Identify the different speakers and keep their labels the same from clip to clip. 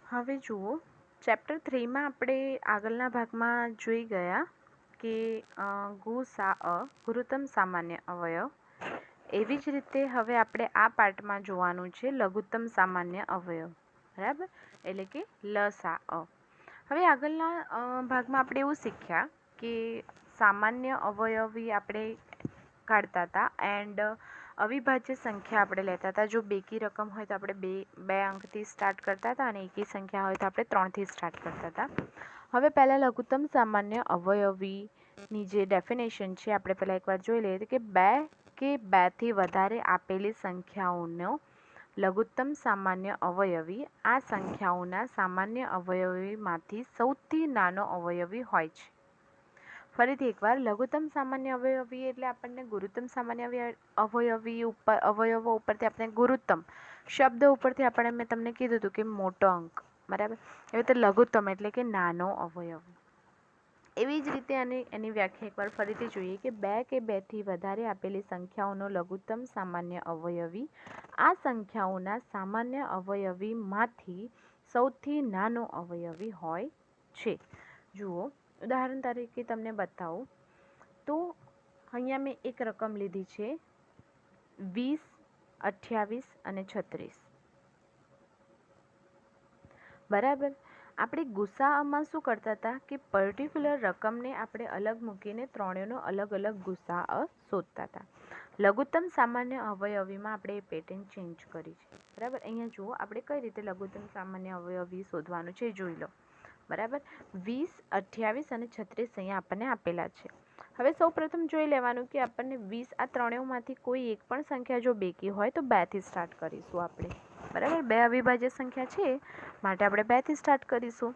Speaker 1: હવે જુઓ, ચેપ્ટર 3માં આપણે આગળના ભાગમાં જોઈ ગયા કે ગુરુત્તમ સામાન્ય અવયવ. એવી જ રીતે હવે આપણે આ પાર્ટમાં જોવાનું છે લઘુત્તમ સામાન્ય અવયવ, બરાબર, એટલે કે લસાઅ. હવે આગળના ભાગમાં આપણે એવું શીખ્યા કે સામાન્ય અવયવી આપણે કાઢતા હતા એન્ડ અવિભાજ્ય સંખ્યા આપણે લેતા હતા. જો બેકી રકમ હોય તો આપણે બે અંકથી સ્ટાર્ટ કરતા હતા અને એકી સંખ્યા હોય તો આપણે 3થી સ્ટાર્ટ કરતા હતા. હવે પહેલાં લઘુત્તમ સામાન્ય અવયવીની જે ડેફિનેશન છે આપણે પહેલાં એકવાર જોઈ લઈએ કે બે કે બેથી વધારે આપેલી સંખ્યાઓનો લઘુત્તમ સામાન્ય અવયવી આ સંખ્યાઓના સામાન્ય અવયવીમાંથી સૌથી નાનો અવયવી હોય છે. ફરીથી એકવાર, લઘુત્તમ સામાન્ય અવયવી એટલે આપણને ગુરુત્તમ સામાન્ય અવયવો ઉપરથી આપણે ગુરુત્તમ શબ્દ ઉપરથી આપણે મેં તમને કીધું હતું કે મોટો અંક, બરાબર. એવી રીતે લઘુત્તમ એટલે કે નાનો અવયવ. એવી જ રીતે એની વ્યાખ્યા એકવાર ફરીથી જોઈએ કે બે કે બેથી વધારે આપેલી સંખ્યાઓનો લઘુત્તમ સામાન્ય અવયવી આ સંખ્યાઓના સામાન્ય અવયવીમાંથી સૌથી નાનો અવયવી હોય છે. જુઓ, ઉદાહરણ તરીકે તમને બતાવું તો અહીંયા મેં એક રકમ લીધી છે 20, 28 અને 36, બરાબર. આપણે ગુસાઅમાં શું કરતા હતા કે પર્ટિક્યુલર રકમને આપણે અલગ મૂકીને ત્રણેયનો અલગ અલગ ગુસાઅ શોધતા હતા. લઘુત્તમ સામાન્ય અવયવીમાં આપણે એ પેટર્ન ચેન્જ કરી છે, બરાબર. અહીંયા જુઓ, આપણે કઈ રીતે લઘુત્તમ સામાન્ય અવયવી શોધવાનું છે જોઈ લો, બરાબર. 20, 28 અને 36 અહીંયા આપણને આપેલા છે. હવે સૌપ્રથમ જોઈ લેવાનું કે આપણને 20 આ ત્રણેયમાંથી કોઈ એક પણ સંખ્યા જો બેકી હોય તો 2થી સ્ટાર્ટ કરીશું આપણે, બરાબર. બે અવિભાજ્ય સંખ્યા છે માટે આપણે 2થી સ્ટાર્ટ કરીશું.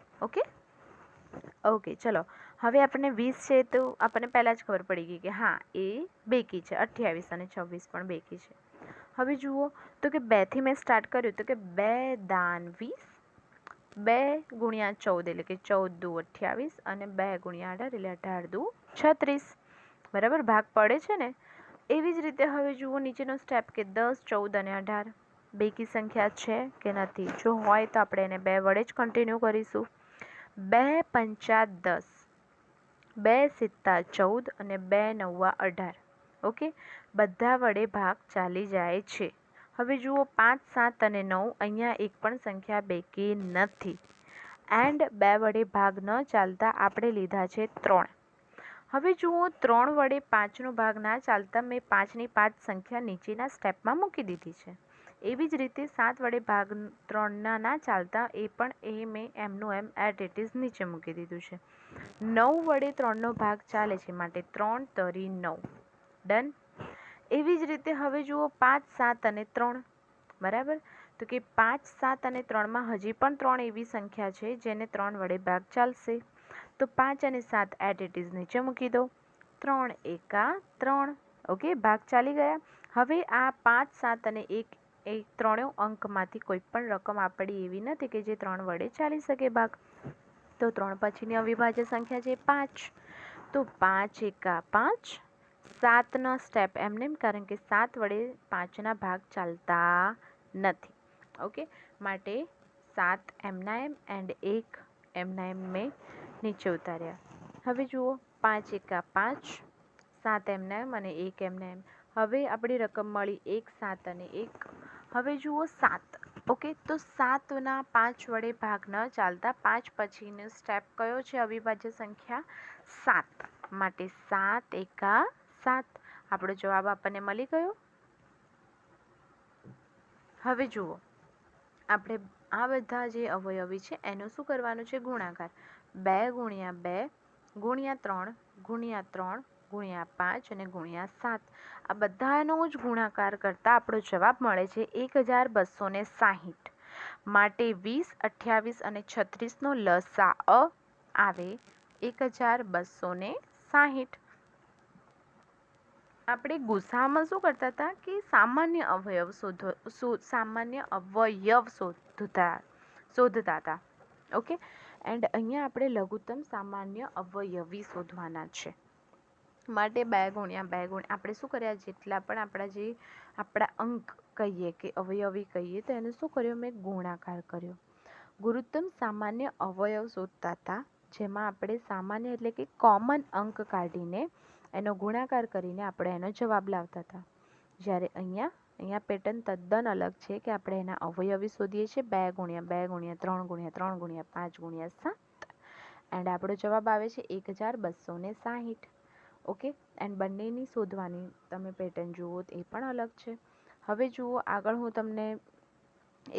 Speaker 1: ઓકે, ચલો. હવે આપણને 20 છે તો આપણને પહેલાં જ ખબર પડી ગઈ કે હા એ બેકી છે. 28 અને 26 પણ બેકી છે. હવે જુઓ તો કે 2થી મેં સ્ટાર્ટ કર્યું તો કે 2 દાન 20, 2 ગુણ્યા 14 એટલે કે 14 દુ 28 અને 2 ગુણ્યા 18 એટલે 18 દુ 36, બરાબર. ભાગ પડે છે ને. એવી જ રીતે હવે જુઓ નીચેનો સ્ટેપ કે 10, 14 અને 18 બેકી સંખ્યા છે કે નથી. જો હોય તો આપણે એને 2 વડે જ કન્ટિન્યુ કરીશું. 2 પંચા 10, 2 સિત્તા 14 અને 2 નવ્વા 18. ઓકે, બધા વડે ભાગ ચાલી જાય છે. હવે જુઓ 5, 7 અને 9 અહીંયા એક પણ સંખ્યા બેકી નથી એન્ડ 2 વડે ભાગ ન ચાલતા આપણે લીધા છે 3. હવે જુઓ 3 વડે 5નો ભાગ ના ચાલતા મેં 5ની 5 સંખ્યા નીચેના સ્ટેપમાં મૂકી દીધી છે. એવી જ રીતે 7 વડે ભાગ 3ના ના ચાલતા એ પણ મેં એમનું એમ એટ ઇટ ઇઝ નીચે મૂકી દીધું છે. 9 વડે 3નો ભાગ ચાલે છે માટે 3 તરી 9, ડન. એવી જ રીતે હવે જુઓ 5, 7 અને 3, બરાબર. તો કે 5, 7 અને 3માં હજી પણ 3 એવી સંખ્યા છે જેને 3 વડે ભાગ ચાલશે. તો 5 અને 7 એટ ઇટ ઇઝ નીચે મૂકી દો. 3 એકા 3, ઓકે, ભાગ ચાલી ગયા. હવે આ 5, 7 અને 1 એ ત્રણેય અંકમાંથી કોઈ પણ રકમ આપણી એવી નથી કે જે 3 વડે ચાલી શકે ભાગ. તો 3 પછીની અવિભાજ્ય સંખ્યા છે 5. તો 5 એકા 5, 7નો સ્ટેપ એમને કારણ કે 7 વડે 5ના ભાગ ચાલતા નથી. ઓકે, માટે 7 એમના એમ એન્ડ 1 એમના એમ મેં નીચે ઉતાર્યા. હવે જુઓ 5 એકા 5, 7 એમના એમ અને 1 એમના એમ. હવે આપણી રકમ મળી 1, 7 અને 1. હવે જુઓ 7, ઓકે. તો 7ના 5 વડે ભાગ ન ચાલતા 5 પછીનો સ્ટેપ કયો છે અવિભાજ્ય સંખ્યા? 7, માટે 7 એકા 7. આપણો જવાબ આપણને મળી ગયો. હવે જુઓ આપણે આ બધા જે અવયવી છે એનું શું કરવાનું છે? ગુણાકાર. 2 ગુણ્યા 2 ગુણ્યા 3 ગુણ્યા 3 ગુણ્યા 5 અને ગુણ્યા 7 આ બધાનો જ ગુણાકાર કરતાં આપણો જવાબ મળે છે 1260. માટે 20, 28 અને 36નો લસાઅ આવે 1260. આપણે ગુસામાં શું કરતા હતા કે સામાન્ય અવયવ શોધતા હતા. ઓકે, એન્ડ અહીંયા આપણે લઘુત્તમ સામાન્ય અવયવી શોધવાના છે. માટે 2 ગુણ્યા 2 ગુણ્યા આપણે શું કર્યા, જેટલા પણ આપણા અંક કહીએ કે અવયવી કહીએ તો એને શું કર્યો? મેં ગુણાકાર કર્યો. ગુરુત્તમ સામાન્ય અવયવ શોધતા હતા, જેમાં આપણે સામાન્ય એટલે કે કોમન અંક કાઢીને એનો ગુણાકાર કરીને આપણે એનો જવાબ લાવતા હતા. જ્યારે અહીંયા પેટર્ન તદ્દન અલગ છે કે આપણે એના અવયવી શોધીએ છીએ 2 ગુણ્યા 2 ગુણ્યા 3 ગુણ્યા 3 ગુણ્યા 5 ગુણ્યા 7 એન્ડ આપણો જવાબ આવે છે 1260. ઓકે, એન્ડ બંનેની શોધવાની તમે પેટર્ન જુઓ એ પણ અલગ છે. હવે જુઓ આગળ હું તમને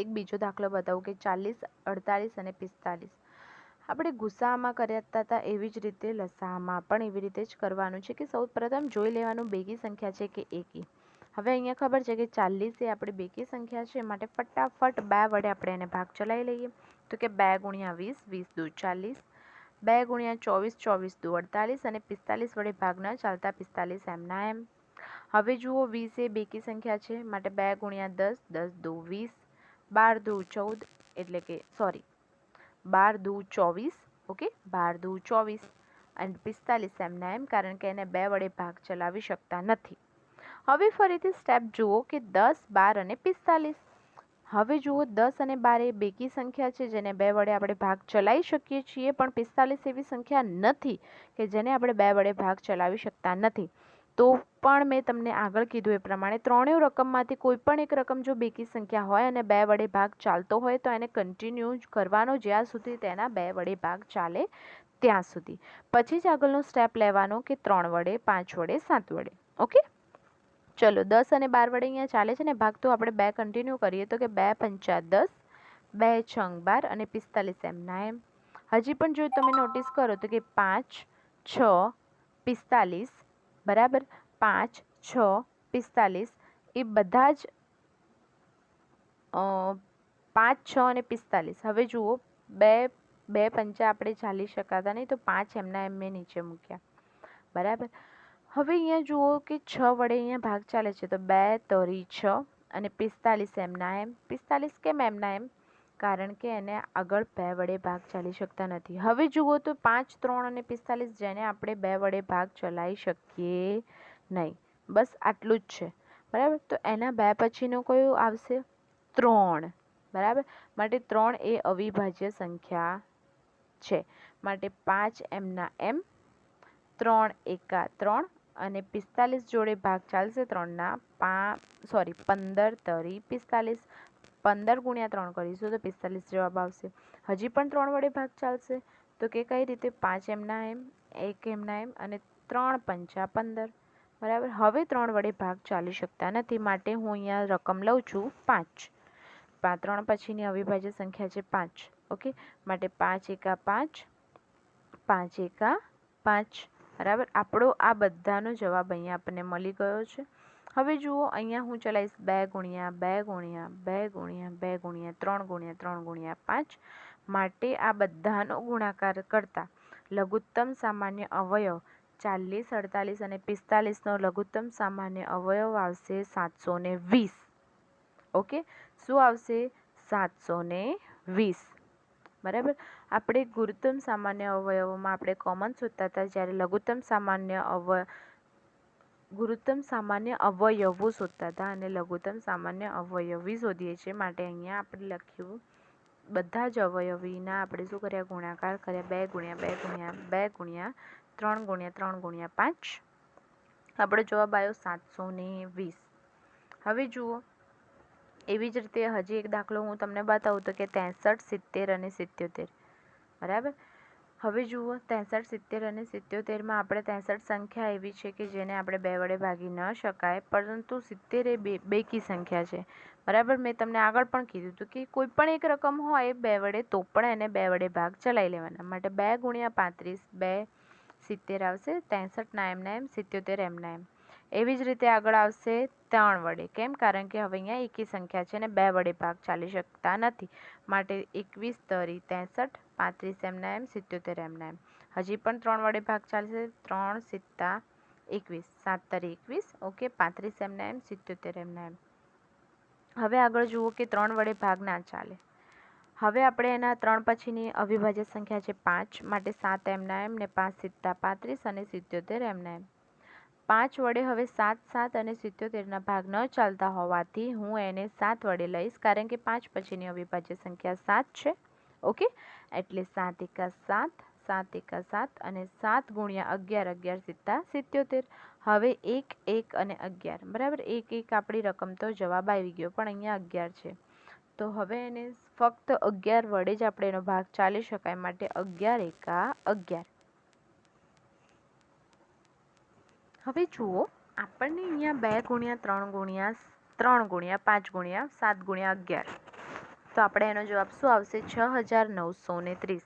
Speaker 1: એક બીજો દાખલો બતાવું કે 40, 48 અને 45. આપણે ગુસામાં કર્યા હતા એવી જ રીતે લસામાં પણ એવી રીતે જ કરવાનું છે કે સૌ પ્રથમ જોઈ લેવાનું બેકી સંખ્યા છે કે એકી. હવે અહીંયા ખબર છે કે 40 એ આપણી બેકી સંખ્યા છે, માટે ફટાફટ 2 વડે આપણે એને ભાગ ચલાવી લઈએ. તો કે 2 ગુણ્યા 20, 20 દુ 40, 2 ગુણ્યા 24, 24 દુ 48 અને 45 વડે ભાગ ન ચાલતા 45 એમના એમ. હવે જુઓ 20 એ બેકી સંખ્યા છે, માટે 2 ગુણ્યા 10, 10 દુ 20, 12 દુ 14 એટલે કે 12 દુ 24. ઓકે, 12 દુ 24 અને 45 એમના એમ, કારણ કે એને 2 વડે ભાગ ચલાવી શકતા નથી. હવે ફરીથી સ્ટેપ જુઓ કે 10, 12 અને 45. હવે જુઓ 10 અને 12 એ બેકી સંખ્યા છે જેને 2 વડે આપણે ભાગ ચલાવી શકીએ છીએ, પણ 45 એવી સંખ્યા નથી કે જેને આપણે 2 વડે ભાગ ચલાવી શકતા નથી. તો પણ મેં તમને આગળ કીધું એ પ્રમાણે ત્રણેય રકમમાંથી કોઈ પણ એક રકમ જો બેકી સંખ્યા હોય અને 2 વડે ભાગ ચાલતો હોય તો એને કન્ટિન્યુ કરવાનો જ્યાં સુધી તેના 2 વડે ભાગ ચાલે ત્યાં સુધી. પછી જ આગળનો સ્ટેપ લેવાનો કે 3 વડે, 5 વડે, 7 વડે. ઓકે, ચલો 10 અને 12 વડે અહીંયા ચાલે છે ને ભાગ, તો આપણે 2 કન્ટિન્યુ કરીએ તો કે 2 પંચા 10, 2 છંગ 12 અને 45 એમના એમ. હજી પણ જો તમે નોટિસ કરો તો કે 5, 6, 45 બરાબર, 5, 6, 45 એ બધા જ 5, 6 અને 45. હવે જુઓ 2 પંચા આપણે ચાલી શકાતા નહીં, તો 5 એમના એમ મેં નીચે મૂક્યા. બરાબર. હવે અહીંયા જુઓ કે 6 વડે અહીંયા ભાગ ચાલે છે, તો 2 તરી 6 અને 45 એમના એમ. 45 કેમ એમના એમ? કારણ કે એને આગળ 2 વડે ભાગ ચાલી શકતા નથી. હવે જુઓ તો 5, 3 અને 45 જેને આપણે 2 વડે ભાગ ચલાવી શકીએ નહીં. બસ આટલું જ છે. બરાબર, તો એના 2 પછીનું કયું આવશે? 3. બરાબર, માટે 3 એ અવિભાજ્ય સંખ્યા છે, માટે 5 એમના એમ. 3 એકા 3 અને 45 જોડે ભાગ ચાલશે 3ના 15 તરી 45. 15 ગુણ્યા 3 કરીશું તો 45 જવાબ આવશે. હજી પણ 3 વડે ભાગ ચાલશે તો કે કઈ રીતે? 5 એમના એમ, 1 એમના એમ અને 3 પંચા 15. બરાબર, હવે 3 વડે ભાગ ચાલી શકતા નથી, માટે હું અહીંયા રકમ લઉં છું 5. 3 પછીની અવિભાજ્ય સંખ્યા છે 5. ઓકે, માટે 5 એકા 5, 5 એકા 5. બરાબર, આપણો આ બધાનો જવાબ અહીંયા આપણને મળી ગયો છે. હવે જુઓ અહીંયા હું ચલાવીશ 2 ગુણ્યા 2 ગુણ્યા 2 ગુણ્યા 2 ગુણ્યા 3 ગુણ્યા 3 ગુણ્યા 5. માટે આ બધાનો ગુણાકાર કરતા લઘુત્તમ સામાન્ય અવયવ 40, 48 અને 45નો લઘુત્તમ સામાન્ય અવયવ આવશે 720. ઓકે, શું આવશે? 720. બરાબર, આપણે ગુરુત્તમ સામાન્ય અવયવોમાં આપણે કોમન શોધતા હતા, જ્યારે ગુરુત્તમ સામાન્ય અવયવો શોધતા હતા અને લઘુત્તમ સામાન્ય અવયવી શોધીએ છીએ. માટે અહીંયા આપણે લખ્યું બધા જ અવયવીના આપણે શું કર્યા? ગુણાકાર કર્યા. 2 ગુણ્યા 2 ગુણ્યા 2 ગુણ્યા 3 ગુણ્યા 3 ગુણ્યા 5. આપણો જવાબ આવ્યો 720. હવે જુઓ એવી જ રીતે હજી એક દાખલો હું તમને બતાવું તો કે 63, 70 અને 77. બરાબર, હવે જુઓ 63, 70 અને 77માં આપણે 63 સંખ્યા એવી છે કે જેને આપણે 2 વડે ભાગી ન શકાય, પરંતુ 70 એ બેકી સંખ્યા છે. બરાબર, મેં તમને આગળ પણ કીધું હતું કે કોઈ પણ એક રકમ હોય 2 વડે તો પણ એને 2 વડે ભાગ ચલાવી લેવાના. માટે 2 ગુણ્યા 35, 2 70 આવશે. 63ના એમના એમ, 77 એમના એમ. એવી જ રીતે આગળ આવશે 3 વડે. કેમ? કારણ કે હવે અહીંયા એકી સંખ્યા છે અને 2 વડે ભાગ ચાલી શકતા નથી, માટે 21 તરી 63, 35 એમના એમ, 77 એમના એમ. હજી પણ 3 વડે ભાગ ચાલશે. 3 સિત્તા 21, 7 તરી 21. ઓકે, 35 એમના એમ, 77 એમના એમ. હવે આગળ જુઓ કે 3 વડે ભાગ ના ચાલે. હવે આપણે એના 3 પછીની અવિભાજ્ય સંખ્યા છે 5, માટે 7 એમના એમ ને 5 સિત્તા 35 અને 77 એમના એમ. 5 વડે હવે 7, 7 અને 77ના ભાગ ન ચાલતા હોવાથી હું એને 7 વડે લઈશ, કારણ કે 5 પછીની અવિભાજ્ય સંખ્યા 7 છે. ઓકે, એટલે 7 એકા 7, 7 એકા 7 અને 7 ગુણ્યા 11, 11 સિત્તા 77. હવે 1 1 અને 11, બરાબર. 1 1 આપણી રકમ તો જવાબ આવી ગયો, પણ અહીંયા 11 છે, તો હવે એને ફક્ત 11 વડે જ આપણે એનો ભાગ ચાલી શકાય, માટે 11 એકા 11. હવે જુઓ, આપણને અહીંયા 2 ગુણ્યા 3 ગુણ્યા 3 ગુણ્યા 5 ગુણ્યા 7 ગુણ્યા 11, તો આપણે એનો જવાબ શું આવશે? 6930.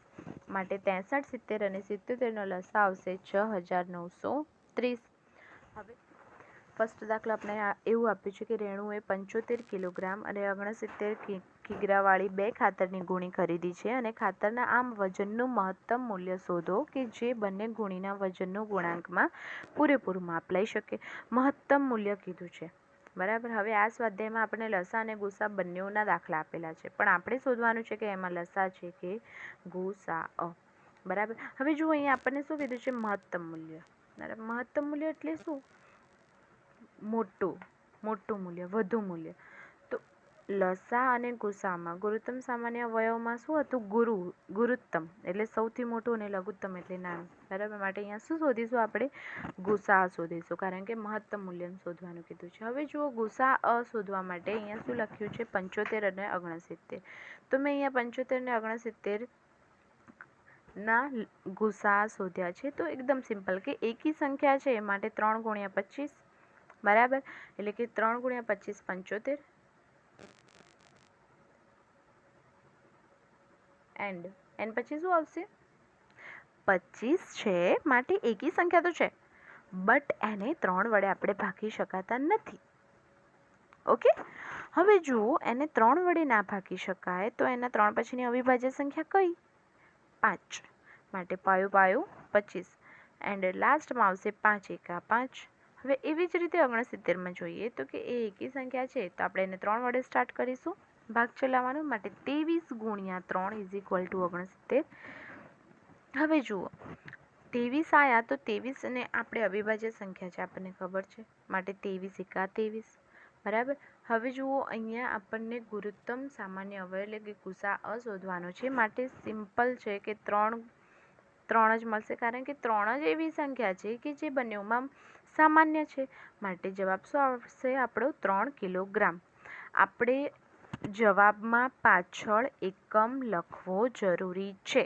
Speaker 1: માટે 63, 70 અને 77નો લસા આવશે 6930. હવે ફર્સ્ટ દાખલો આપણે એવું આપ્યું છે કે રેણુએ 75 કિલોગ્રામ અને 69 કિગ્રાવાળી 2 ખાતરની ગુણી ખરીદી છે અને ખાતરના આમ વજનનું મહત્તમ મૂલ્ય શોધો કે જે બંને ગુણીના વજનનું ગુણાંકમાં પૂરેપૂરું માપ લઈ શકે. મહત્તમ મૂલ્ય કીધું છે, બરાબર. હવે આ સ્વાધ્યાયમાં આપણે લસા અને ગુસા બંનેઓના દાખલા આપેલા છે, પણ આપણે શોધવાનું છે કે એમાં લસા છે કે ગુસા, બરાબર. હવે જુઓ, અહીંયા આપણને શું કીધું છે? મહત્તમ મૂલ્ય, બરાબર. મહત્તમ મૂલ્ય એટલે શું? મોટું મૂલ્ય, વધુ મૂલ્ય. તો લસા અને ગુસામાં ગુરુત્તમ સામાન્ય અવયવમાં શું હતું? ગુરુત્તમ એટલે સૌથી મોટું અને લઘુત્તમ એટલે નાનું, બરાબર. માટે અહીંયા શું શોધીશું? આપણે ગુસા શોધીશું, કારણ કે મહત્તમ મૂલ્ય શોધવાનું કીધું છે. હવે જુઓ, ગુસા શોધવા માટે અહીંયા શું લખ્યું છે? 75 અને 69. તો મેં અહીંયા 75 અને 69 ના ગુસા શોધ્યા છે. તો એકદમ સિમ્પલ કે એકી સંખ્યા છે, માટે 3 ગુણ્યા 25, બરાબર. એટલે કે 3 ગુણ્યા 25 75, એન્ડ પછી શું આવશે? 25 છે, માટે એકી સંખ્યા તો છે, બટ એને 3 વડે આપણે ભાગી શકાતા નથી. ઓકે, હવે જુઓ, એને 3 વડે ના ભાગી શકાય તો એના 3 પછીની અવિભાજ્ય સંખ્યા કઈ? 5. માટે પાયો 25, એન્ડ લાસ્ટમાં આવશે 5 એકા 5. હવે એવી જ રીતે 69માં જોઈએ તો કે એ એકી સંખ્યા છે, તો આપણે એને 3 વડે સ્ટાર્ટ કરીશું ભાગ ચલાવવાનું, માટે 23 ગુણ્યા 3 ઇઝ ઇક્વલ ટુ 69. હવે જુઓ, 23 આયા તો 23 ને આપણે અવિભાજ્ય સંખ્યા છે, આપણને ખબર છે, માટે 23 એકા 23, બરાબર. હવે જુઓ, અહીંયા આપણને ગુરુત્તમ સામાન્ય અવયવ એટલે કે ગુસા શોધવાનો છે, માટે સિમ્પલ છે કે 3 જ મળશે, કારણ કે 3 જ એવી સંખ્યા છે કે જે બંનેમાં સામાન્ય છે, માટે જવાબ શું આવશે આપણો? 3 કિલોગ્રામ. આપણે જવાબમાં પાછળ એકમ લખવો જરૂરી છે.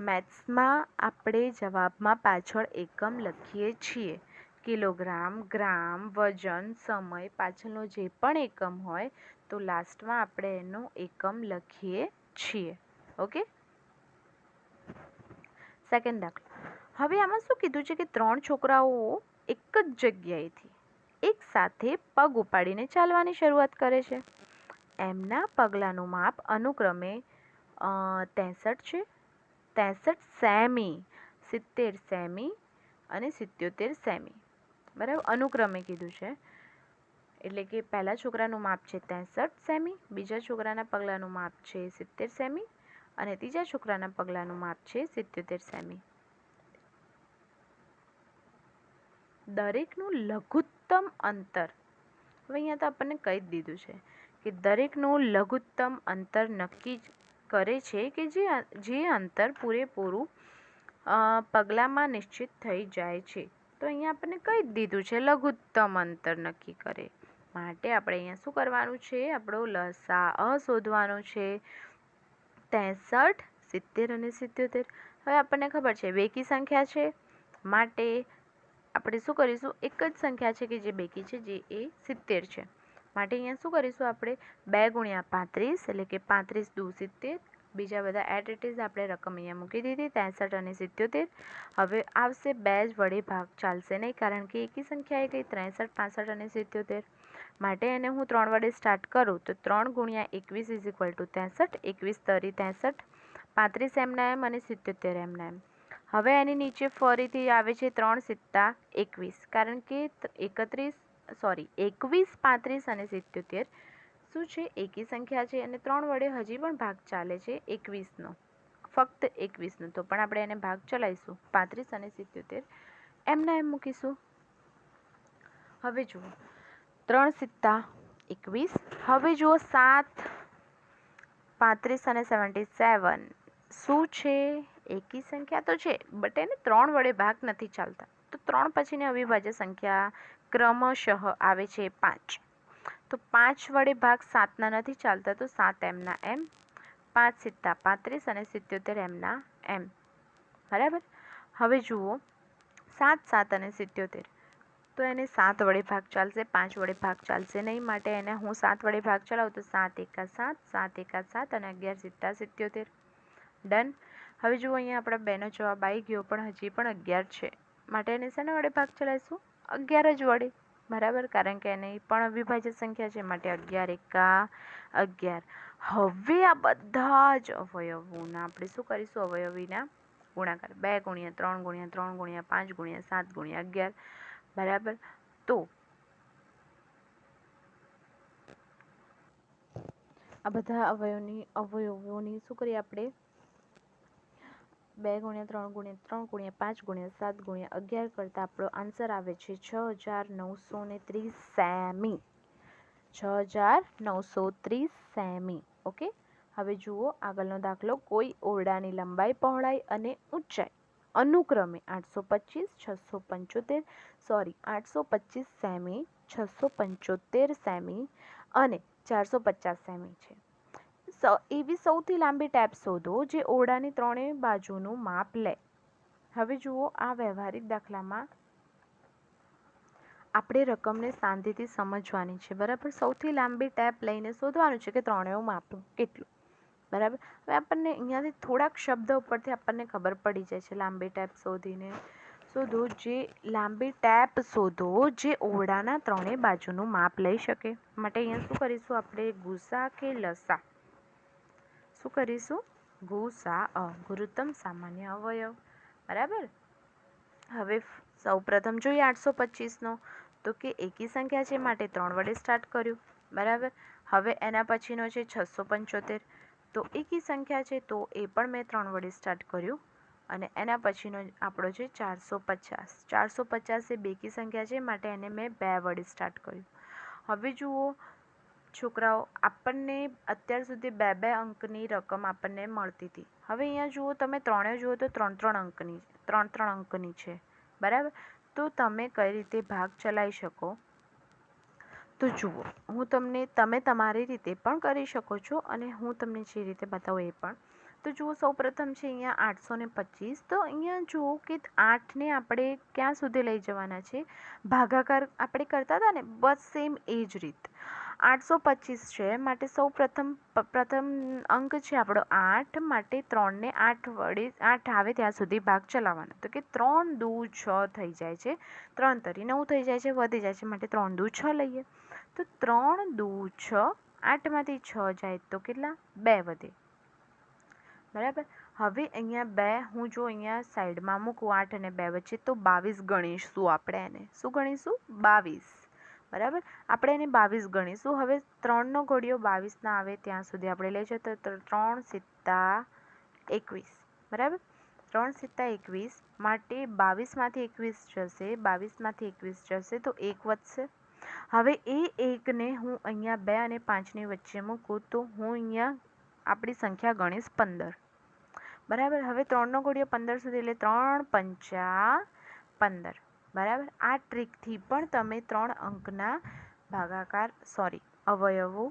Speaker 1: મેથ્સમાં આપણે જવાબમાં પાછળ એકમ લખીએ છીએ, કિલોગ્રામ, ગ્રામ, વજન, સમય, પાછળનો જે પણ એકમ હોય તો લાસ્ટમાં આપણે એનો એકમ લખીએ છીએ. ઓકે, સેકન્ડ દાખલો. હવે આમાં શું કીધું છે કે 3 છોકરાઓ એક જ જગ્યાએથી એક સાથે પગ ઉપાડીને ચાલવાની શરૂઆત કરે છે. એમના પગલાંનું માપ અનુક્રમે 63 છે, 63 સેમી, 70 સેમી અને 77 સેમી, બરાબર. અનુક્રમે કીધું છે, એટલે કે પહેલા છોકરાનું માપ છે 63 સેમી, બીજા છોકરાના પગલાંનું માપ છે 70 સેમી અને ત્રીજા છોકરાના પગલાંનું માપ છે 77 સેમી. દરેકનું લઘુત્તમ અંતર, હવે અહીંયા તો આપણને કહી જ દીધું છે કે દરેકનું લઘુત્તમ અંતર નક્કી કરે છે કે જે અંતર પૂરેપૂરું પગલાંમાં નિશ્ચિત થઈ જાય છે. તો અહીંયા આપણને કહી જ દીધું છે લઘુત્તમ અંતર નક્કી કરે, માટે આપણે અહીંયા શું કરવાનું છે? આપણો લસા શોધવાનો છે. 63, 70 અને 77. હવે આપણને ખબર છે બેકી સંખ્યા છે, માટે આપણે શું કરીશું? એક જ સંખ્યા છે કે જે બેકી છે, જે એ 70 છે, માટે અહીંયા શું કરીશું? આપણે 2 ગુણ્યા 35 એટલે કે 35 દુ 70. બીજા બધા એટ ઇટ ઇઝ આપણે રકમ અહીંયા મૂકી દીધી, 63 અને 77. હવે આવશે 2 જ વડે ભાગ ચાલશે નહીં, કારણ કે એકી સંખ્યા એ કઈ 63, 65 અને 77, માટે એને હું 3 વડે સ્ટાર્ટ કરું તો 3 ગુણ્યા 21 ઇઝ ઇક્વલ ટુ 63, 21 તરી 63, 35 એમના એમ અને 77 એમના એમ. હવે એની નીચે ફરીથી આવે છે 3 સિત્તા 21, કારણ કે 21, 35 અને 77 શું છે? એકી સંખ્યા છે અને 3 વડે હજી પણ ભાગ ચાલે છે 21નો, ફક્ત 21નો, તો પણ આપણે એને ભાગ ચલાવીશું 35 અને 77 એમના એમ મૂકીશું. હવે જુઓ, 3 સિત્તા 21. હવે જુઓ, 7 35 અને 77 શું છે? એકી સંખ્યા તો છે, બટ એને 3 વડે ભાગ નથી ચાલતા. તો 3 પછીની અવિભાજ્ય સંખ્યા ક્રમશઃ આવે છે 5. તો 5 વડે ભાગ 7ના નથી ચાલતા, તો 7 એમના એમ, 5 સિત્તા 35 અને 77 એમના એમ. બરાબર. હવે જુઓ 7, 7 અને 77, તો એને 7 વડે ભાગ ચાલશે, 5 વડે ભાગ ચાલશે નહીં, માટે એને હું 7 વડે ભાગ ચલાવું તો 7 એકા 7, 7 એકા 7 અને 11 સિત્તા 77. ડન. હવે જુઓ અહીંયા આપણા બેનો જવાબ આવી ગયો, પણ હજી પણ 11 છે, માટે એને શેના વડે ભાગ ચલાવીશું? 11 જ વડે. બરાબર, કારણ કે એને પણ અવિભાજ્ય સંખ્યા છે, માટે 11 એકા 11. હવે આ બધા જ અવયવોના આપણે શું કરીશું? અવયવીના ગુણાકાર. 2 ગુણ્યા 3 ગુણ્યા 3 ગુણ્યા 5 ગુણ્યા 7 ગુણ્યા 11. બરાબર. તો આ બધા અવયવોની શું કરીએ આપણે? 2 ગુણ્યા 3 ગુણ્યા 3 ગુણ્યા 5 ગુણ્યા 7 ગુણ્યા 11 કરતાં આપણો આન્સર આવે છે 6930 સેમી. 6930 સેમી. ઓકે. હવે જુઓ આગળનો દાખલો. કોઈ ઓરડાની લંબાઈ, પહોળાઈ અને ઊંચાઈ અનુક્રમે 825 સેમી, 675 સેમી અને 450 સેમી છે. એવી સૌથી લાંબી ટેપ શોધો જે ઓરડાની ત્રણેય બાજુનું માપ લે. હવે જુઓ આ વ્યવહારિક દાખલામાં આપણે રકમને શાંતિથી સમજવાની છે. બરાબર. સૌથી લાંબી ટેપ લઈને શોધવાનું છે કે ત્રણેયનું માપ કેટલું. બરાબર. હવે આપણને અહીંયાથી થોડાક શબ્દો ઉપરથી આપણને ખબર પડી જાય છે. લાંબી ટેપ શોધો જે લાંબી ટેપ શોધો જે ઓરડાના ત્રણેય બાજુનું માપ લઈ શકે. માટે અહીંયા શું કરીશું આપણે? ગુસા કે લસા. શું કરીશું? ગુસા, ગુરુત્તમ સામાન્ય અવયવ. બરાબર. હવે સૌપ્રથમ જોઈએ 825નો, તો કે એકી સંખ્યા છે, માટે 3 વડે સ્ટાર્ટ કર્યું. બરાબર. હવે એના પછીનો છે 675, તો એકી સંખ્યા છે, તો એ પણ મેં 3 વડે સ્ટાર્ટ કર્યું. અને એના પછીનો આપણો છે 450. 450 એ બેકી સંખ્યા છે, માટે એને મેં 2 વડે સ્ટાર્ટ કર્યું. હવે જુઓ છોકરાઓ, આપણને અત્યાર સુધી 2 અંકની રકમ આપણને મળતી હતી. હવે અહીંયા જુઓ તમે ત્રણે જુઓ તો 3 અંકની છે. બરાબર. તો તમે કઈ રીતે ભાગ ચલાવી શકો? તો જુઓ, તમે તમારી રીતે પણ કરી શકો છો, અને હું તમને જે રીતે બતાવું એ પણ. તો જુઓ સૌપ્રથમ છે અહીંયા 825. તો અહીંયા જુઓ કે 8ને આપણે ક્યાં સુધી લઈ જવાના છે? ભાગાકાર આપણે કરતા હતા ને, બસ સેમ એ જ રીત. 825 છે, માટે પ્રથમ અંક છે આપણો 8, માટે 3ને 8 વડે 8 આવે ત્યાં સુધી ભાગ ચલાવવાનો. તો કે 3 દુ 6 થઈ જાય છે, 3 તરી 9 થઈ જાય છે, વધી જાય છે, માટે 3 દુ 6 લઈએ. તો 3 દુ 6, 8માંથી 6 જાય તો કેટલા? 2 વધે. બરાબર. હવે અહીંયા 2 હું જો અહીંયા સાઈડમાં મૂકું 8 અને 2 વચ્ચે, તો 22 ગણીશું આપણે એને. શું ગણીશું? 22. બરાબર. આપણે એને 22 ગણીશું. હવે 3નો ઘડિયો 22 ના આવે ત્યાં સુધી આપણે લઈ જતો, તો 3 સિત્તા 21. બરાબર. 3 સિત્તા 21, માટે 22માંથી 21 જશે, 22માંથી 21 જશે, તો 1 વધશે. હવે એ 1ને હું અહીંયા 2 અને 5ની વચ્ચે મૂકું, તો હું અહીંયા આપણી સંખ્યા ગણીશ 15. બરાબર. હવે 3નો ઘડિયો 15 સુધી, એટલે 3 પંચા 15. બરાબર. આ ટ્રીકથી પણ તમે 3 અંકના અવયવો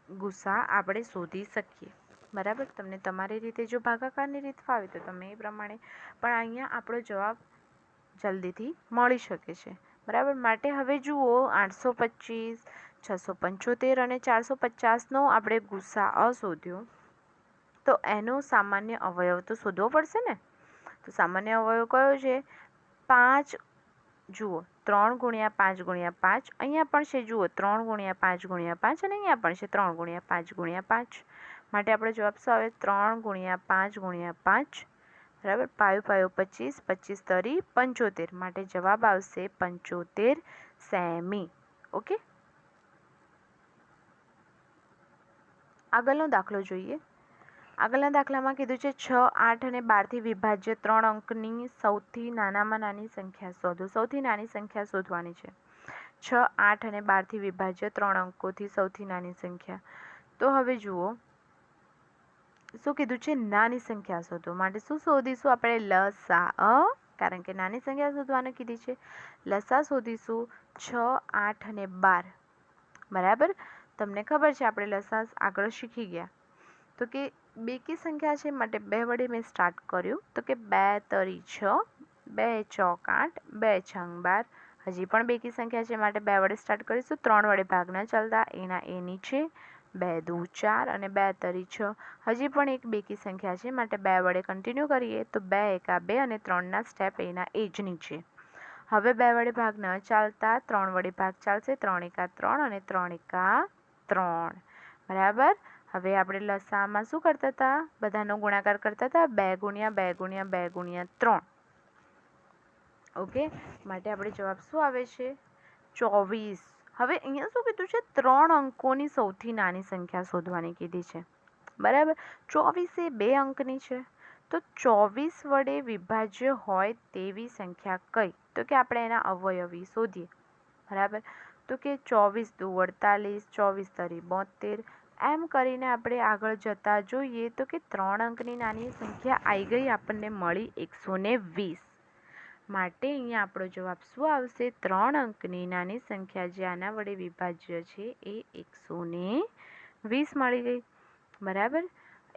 Speaker 1: ગુસા આપણે શોધી શકીએ. બરાબર. તમને તમારી રીતે જો ભાગાકારની રીત ફાવે તો તમે એ પ્રમાણે, પણ અહીંયા આપણો જવાબ જલ્દીથી મળી શકે છે. બરાબર. માટે હવે જુઓ 825, 675 અને 450નો આપણે ગુસા શોધ્યો, તો એનો સામાન્ય અવયવ તો શોધવો પડશે ને. તો સામાન્ય અવયવ કયો છે? 5. જુઓ 3 ગુણ્યા 5 ગુણ્યા 5, અહીંયા પણ છે જુઓ 3 ગુણ્યા 5 ગુણ્યા 5, અને અહીંયા પણ છે 3 ગુણ્યા 5 ગુણ્યા 5. માટે આપણો જવાબ શું આવે? 3 ગુણ્યા 5 ગુણ્યા 5. બરાબર. 5 5 25, 25 તરી 75, માટે જવાબ આવશે 75 સેમી. ઓકે. આગળનો દાખલો જોઈએ. આગળના દાખલામાં કીધું છે 6, 8 અને 12થી વિભાજ્ય 3 અંકની સૌથી નાનામાં નાની સંખ્યા શોધો. સૌથી નાની સંખ્યા શોધવાની છે. 6, 8 અને 12થી વિભાજ્ય 3 અંકોથી સૌથી નાની સંખ્યા. તો હવે જુઓ શું કીધું છે? નાની સંખ્યા શોધો. માટે શું શોધીશું આપણે? લસા. કારણ કે નાની સંખ્યા શોધવાનું કીધી છે. લસા શોધીશું 6, 8 અને 12. બરાબર. તમને ખબર છે આપણે લસા આગળ શીખી ગયા. તો કે બેકી સંખ્યા છે માટે 2 વડે મેં સ્ટાર્ટ કર્યું. તો કે 2 તરી 6, 2 ચોક 8, 2 છંગ 12. હજી પણ બેકી સંખ્યા છે માટે 2 વડે સ્ટાર્ટ કરીશું. 3 વડે ભાગ ન ચાલતા એના એ નીચે. 2 દુ 4 અને 2 તરી 6. હજી પણ એક બેકી સંખ્યા છે માટે 2 વડે કન્ટિન્યુ કરીએ તો 2 એકા 2 અને 3ના સ્ટેપ એના એ જ નીચે. હવે 2 વડે ભાગ ન ચાલતા 3 વડે ભાગ ચાલશે. 3 એકા 3 અને 3 એકા 3. બરાબર. હવે આપણે લસામાં શું કરતા હતા? બધાનો ગુણાકાર કરતા હતા. 2 ગુણ્યા 2 ગુણ્યા 2 ગુણ્યા 3. ઓકે. માટે આપણે જવાબ શું આવે છે? 24. હવે અહીંયા શું કીધું છે? 3 અંકોની સૌથી નાની સંખ્યા શોધવાની કીધી છે. બરાબર. 24 એ 2 અંકની છે. તો 24 વડે વિભાજ્ય હોય તેવી સંખ્યા કઈ? તો કે આપણે એના અવયવી શોધીએ. બરાબર. તો કે 24 દુ 48, 24 તરી 72. એમ કરીને આપણે આગળ જતા જોઈએ તો કે 3 અંકની નાની સંખ્યા આવી ગઈ, આપણને મળી 120. માટે અહીંયા આપણો જવાબ શું આવશે? 3 અંકની નાની સંખ્યા જે આના વડે વિભાજ્ય છે એ 120 મળી ગઈ. બરાબર.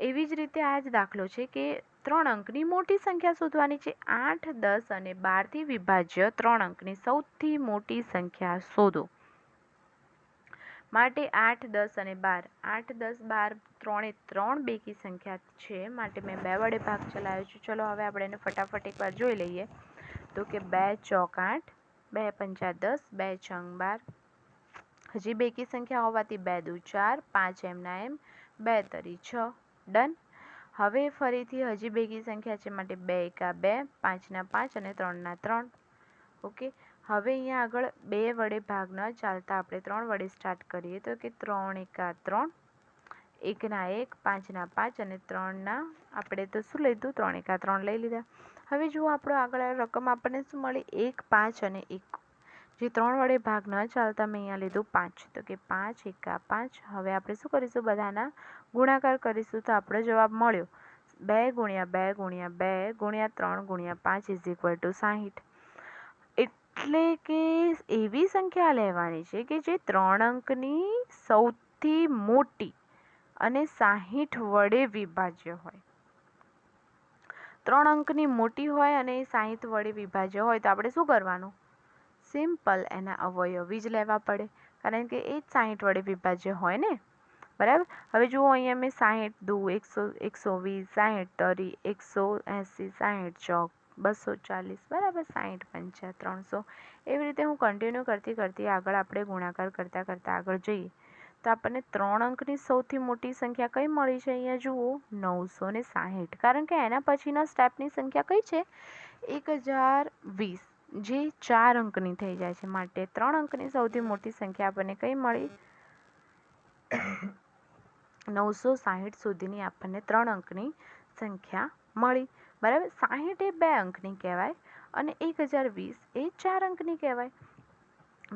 Speaker 1: એવી જ રીતે આ જ દાખલો છે કે 3 અંકની મોટી સંખ્યા શોધવાની છે. 8, 10 અને 12થી વિભાજ્ય 3 અંકની સૌથી મોટી સંખ્યા શોધો. માટે 8, 10 અને 12. 8, 10, 12 ત્રણે 3 બેકી સંખ્યા છે માટે મેં 2 વડે ભાગ ચલાવ્યો છે. ચલો હવે આપણે એને ફટાફટ એકવાર જોઈ લઈએ. તો કે 2 ચોક 8, 2 પંચા 10, 2 છંગ 12. હજી બેકી સંખ્યા હોવાથી 2 દુ 4, 5 એમના એમ, 2 તરી 6. ડન. હવે ફરીથી હજી બેકી સંખ્યા છે માટે 2 એકા 2, 5ના 5 અને 3ના 3. ઓકે. હવે અહીંયા આગળ 2 વડે ભાગ ન ચાલતા આપણે 3 વડે સ્ટાર્ટ કરીએ તો કે 3 એકા 3, 1ના 1, 5ના 5 અને 3ના આપણે તો શું લીધું? 3 એકા 3 લઈ લીધા. હવે જુઓ આપણો આગળ રકમ આપણને શું મળી? 1, 5 અને 1. જે 3 વડે ભાગ ન ચાલતા મેં અહીંયા લીધું 5. તો કે 5 એકા 5. હવે આપણે શું કરીશું? બધાના ગુણાકાર કરીશું તો આપણો જવાબ મળ્યો 2 ગુણ્યા 2 ગુણ્યા 2 ગુણ્યા 3 ગુણ્યા 5 = 60. એટલે કે એવી સંખ્યા લેવાની છે કે જે 3 અંકની સૌથી મોટી અને 60 વડે વિભાજ્ય હોય. 3 અંકની મોટી હોય અને 60 વડે વિભાજ્ય હોય તો આપણે શું કરવાનું? સિમ્પલ એના અવયવી જ લેવા પડે, કારણ કે એ જ 60 વડે વિભાજ્ય હોય ને. બરાબર. હવે જુઓ અહીંયા મેં 60 દુ 100, 120, 60 તરી 180, 60 ચોક 240. બરાબર. 60 પંચા 300. એવી રીતે હું કન્ટિન્યુ કરતી આગળ આપણે ગુણાકાર કરતા આગળ જઈએ તો આપણને 3 અંકની સૌથી મોટી સંખ્યા કઈ મળી છે? અહીંયા જુઓ 960. કારણ કે એના પછીના સ્ટેપની સંખ્યા કઈ છે? 1020, જે 4 અંકની થઈ જાય છે. માટે 3 અંકની સૌથી મોટી સંખ્યા આપણને કઈ મળી? 960 સુધીની આપણને 3 અંકની સંખ્યા મળી. બરાબર. 60 એ 2 અંકની કહેવાય અને 1020 એ 4 અંકની કહેવાય.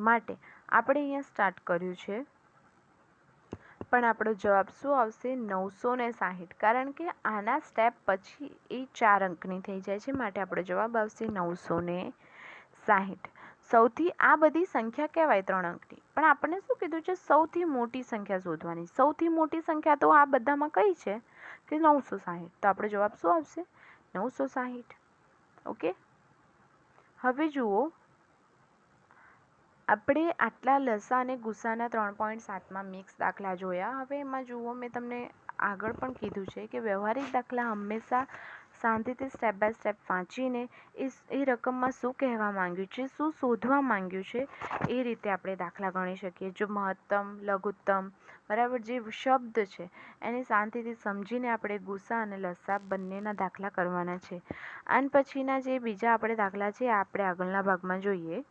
Speaker 1: માટે આપણે અહીંયા સ્ટાર્ટ કર્યું છે પણ આપણો જવાબ શું આવશે? 960. કારણ કે આના સ્ટેપ પછી એ 4 અંકની થઈ જાય છે. માટે આપણો જવાબ આવશે 960. સૌથી આ બધી સંખ્યા કહેવાય 3 અંકની, પણ આપણને શું કીધું છે? સૌથી મોટી સંખ્યા શોધવાની. સૌથી મોટી સંખ્યા તો આ બધામાં કઈ છે? કે 960. તો આપણો જવાબ શું આવશે? 960. ઓકે. હવે જુઓ આપણે આટલા લસા અને ગુસાના 3.7માં મિક્સ દાખલા જોયા. હવે એમાં જુઓ મેં તમને આગળ પણ કીધું છે કે વ્યવહારિક દાખલા હંમેશા શાંતિથી સ્ટેપ બાય સ્ટેપ વાંચીને એ રકમમાં શું કહેવા માંગ્યું છે, શું શોધવા માંગ્યું છે, એ રીતે આપણે દાખલા ગણી શકીએ. જો મહત્તમ, લઘુત્તમ, બરાબર, જે શબ્દ છે એને શાંતિથી સમજીને આપણે ગુસા અને લસા બંનેના દાખલા કરવાના છે. આન પછીના જે બીજા આપણે દાખલા છે આપણે આગળના ભાગમાં જોઈએ.